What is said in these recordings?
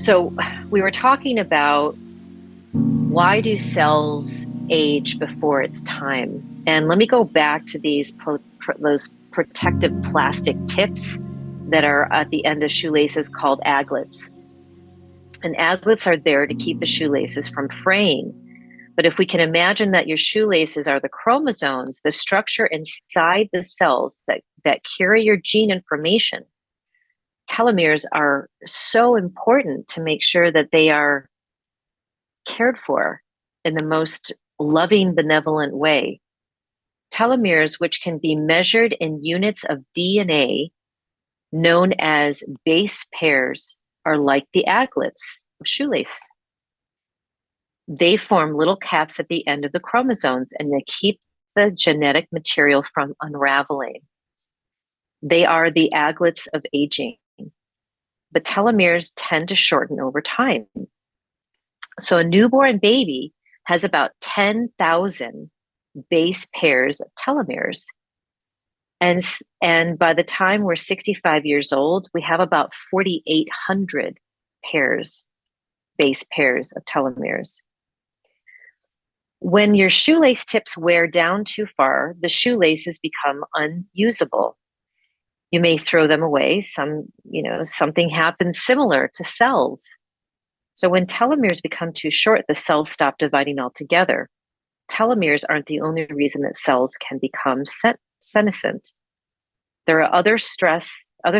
So we were talking about why do cells age before its time? And let me go back to those protective plastic tips that are at the end of shoelaces called aglets. And aglets are there to keep the shoelaces from fraying. But if we can imagine that your shoelaces are the chromosomes, the structure inside the cells that carry your gene information, telomeres are so important to make sure that they are cared for in the most loving, benevolent way. Telomeres, which can be measured in units of DNA, known as base pairs, are like the aglets of shoelace. They form little caps at the end of the chromosomes and they keep the genetic material from unraveling. They are the aglets of aging, but telomeres tend to shorten over time. So a newborn baby has about 10,000 base pairs of telomeres. And by the time we're 65 years old, we have about 4,800 base pairs of telomeres. When your shoelace tips wear down too far, the shoelaces become unusable. You may throw them away. Something happens similar to cells. So when telomeres become too short, the cells stop dividing altogether. Telomeres aren't the only reason that cells can become senescent. There are other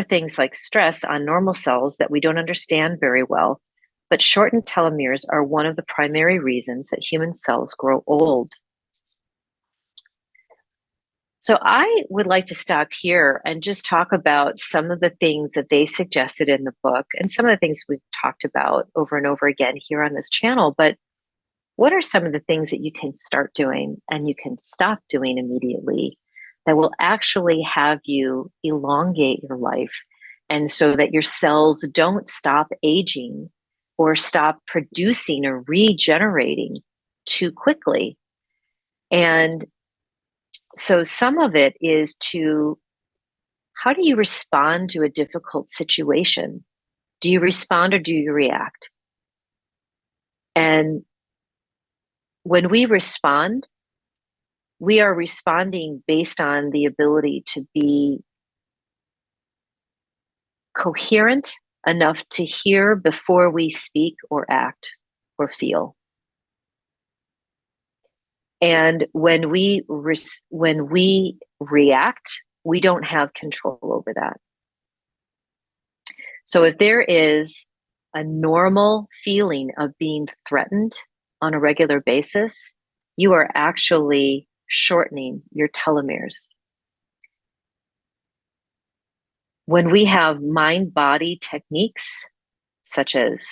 things like stress on normal cells that we don't understand very well, but shortened telomeres are one of the primary reasons that human cells grow old. So I would like to stop here and just talk about some of the things that they suggested in the book and some of the things we've talked about over and over again here on this channel. But what are some of the things that you can start doing and you can stop doing immediately that will actually have you elongate your life, and so that your cells don't stop aging or stop producing or regenerating too quickly? And so some of it is how do you respond to a difficult situation? Do you respond or do you react? And when we respond, we are responding based on the ability to be coherent enough to hear before we speak or act or feel. And when we react, we don't have control over that. So if there is a normal feeling of being threatened on a regular basis, you are actually shortening your telomeres. When we have mind-body techniques, such as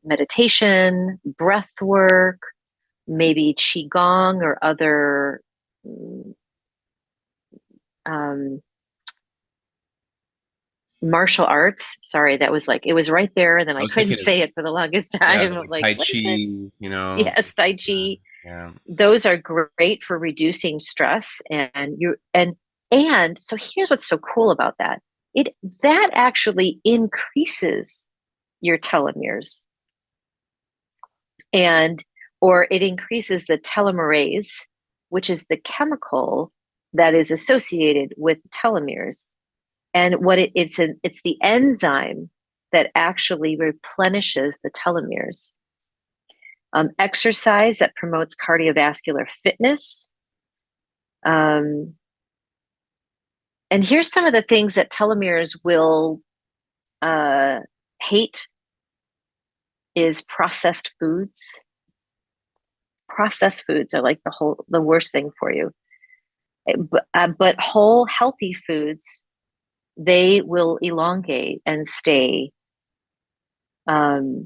meditation, breath work, maybe Qigong or other martial arts. Sorry, that was it was right there, and then I I was couldn't thinking, say it for the longest yeah, time. there's I'm like like, Tai what is it? Chi, Yes, Tai Chi. yeah. Those are great for reducing stress, and so here's what's so cool about that. That actually increases your telomeres, or it increases the telomerase, which is the chemical that is associated with telomeres. And it's the enzyme that actually replenishes the telomeres. Exercise that promotes cardiovascular fitness. And here's some of the things that telomeres will hate is processed foods. Processed foods are like the worst thing for you. But whole healthy foods, they will elongate and stay. These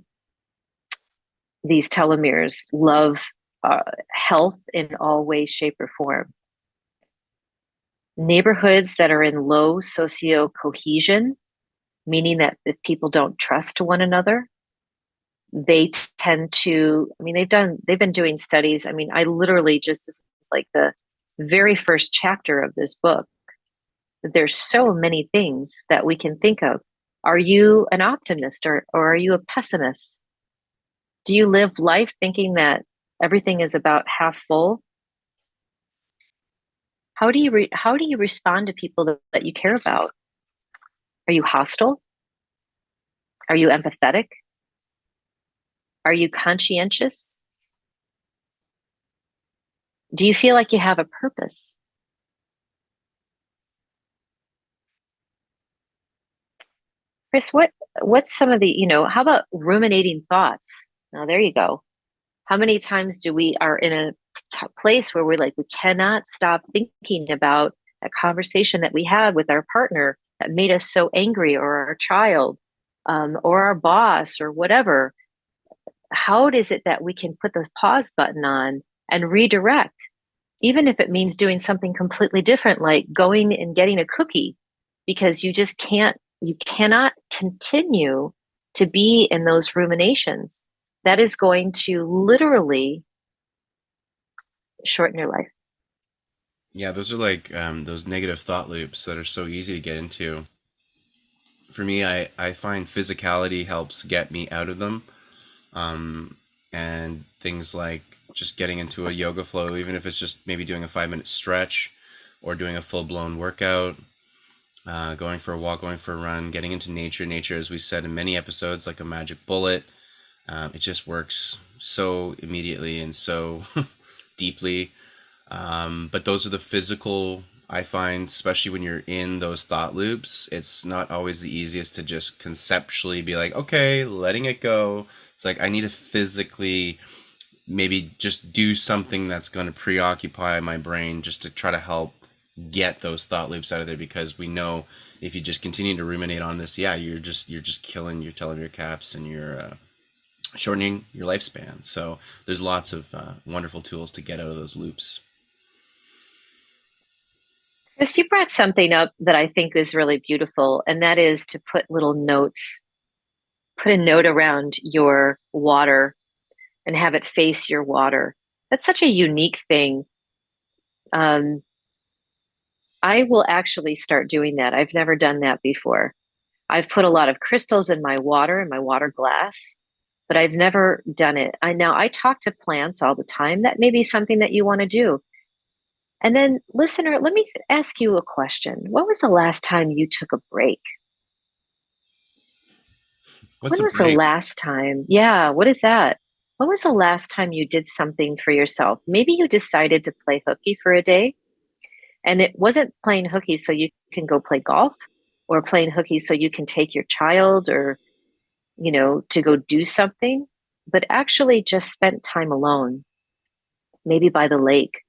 telomeres love health in all ways, shape, or form. Neighborhoods that are in low socio cohesion, meaning that if people don't trust one another, they tend to, they've been doing studies. I literally this is like the very first chapter of this book. There's so many things that we can think of. Are you an optimist or are you a pessimist? Do you live life thinking that everything is about half full? How do you respond to people that you care about? Are you hostile? Are you empathetic? Are you conscientious? Do you feel like you have a purpose? Chris, what's some of the, how about ruminating thoughts? Now there you go. How many times do we are in a place where we're like, we cannot stop thinking about a conversation that we had with our partner that made us so angry, or our child, or our boss, or whatever. How is it that we can put the pause button on and redirect, even if it means doing something completely different, like going and getting a cookie, because you cannot continue to be in those ruminations. That is going to literally shorten your life. Yeah, those are like those negative thought loops that are so easy to get into. For me, I find physicality helps get me out of them. And things like just getting into a yoga flow, even if it's just maybe doing a 5 minute stretch or doing a full blown workout, going for a walk, going for a run, getting into nature. Nature, as we said in many episodes, like a magic bullet. It just works so immediately and so deeply. But those are the physical, I find, especially when you're in those thought loops, it's not always the easiest to just conceptually be like, okay, letting it go. It's like I need to physically maybe just do something that's going to preoccupy my brain just to try to help get those thought loops out of there, because we know if you just continue to ruminate on this, yeah, you're just killing your telomere caps, and you're shortening your lifespan. So there's lots of wonderful tools to get out of those loops. Chris, you brought something up that I think is really beautiful, and that is to put little notes, put a note around your water and have it face your water. That's such a unique thing. Um, I will actually start doing that. I've never done that before. I've put a lot of crystals in my water glass, but I've never done it. I talk to plants all the time. That may be something that you want to do. And then, listener, let me ask you a question. When was the last time you took a break? What's When a was the break? last time? Yeah, what is that? When was the last time you did something for yourself? Maybe you decided to play hooky for a day, and it wasn't playing hooky so you can go play golf, or playing hooky so you can take your child, or, to go do something, but actually just spent time alone, maybe by the lake.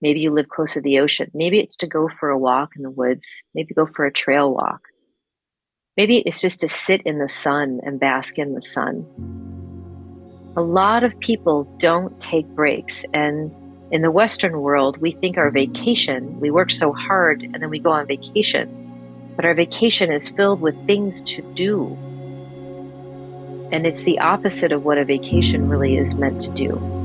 Maybe you live close to the ocean. Maybe it's to go for a walk in the woods. Maybe go for a trail walk. Maybe it's just to sit in the sun and bask in the sun. A lot of people don't take breaks. And in the Western world, we think our vacation, we work so hard and then we go on vacation. But our vacation is filled with things to do. And it's the opposite of what a vacation really is meant to do.